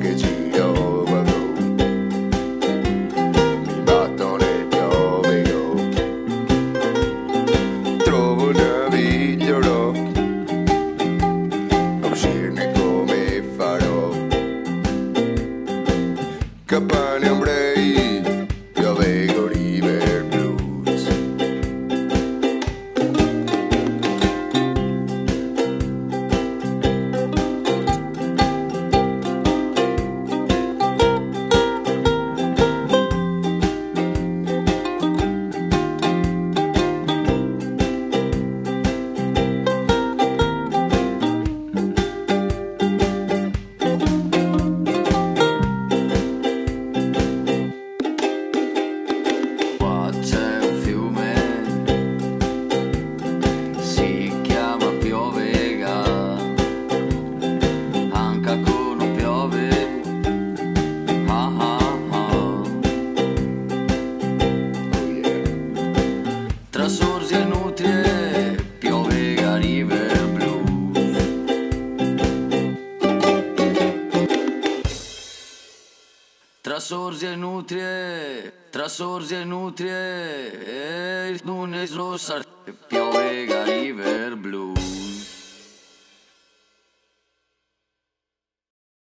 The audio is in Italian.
che giro mi battono e piove io trovo un naviglio a uscirne come farò campane ombrei piove con river blues qua c'è un fiume si chiama Piovega anche quando piove ah ah ah oh yeah tra sorsi e nutrie Piovega river blues tra sorsi e nutrie non è rossa Piovega river blues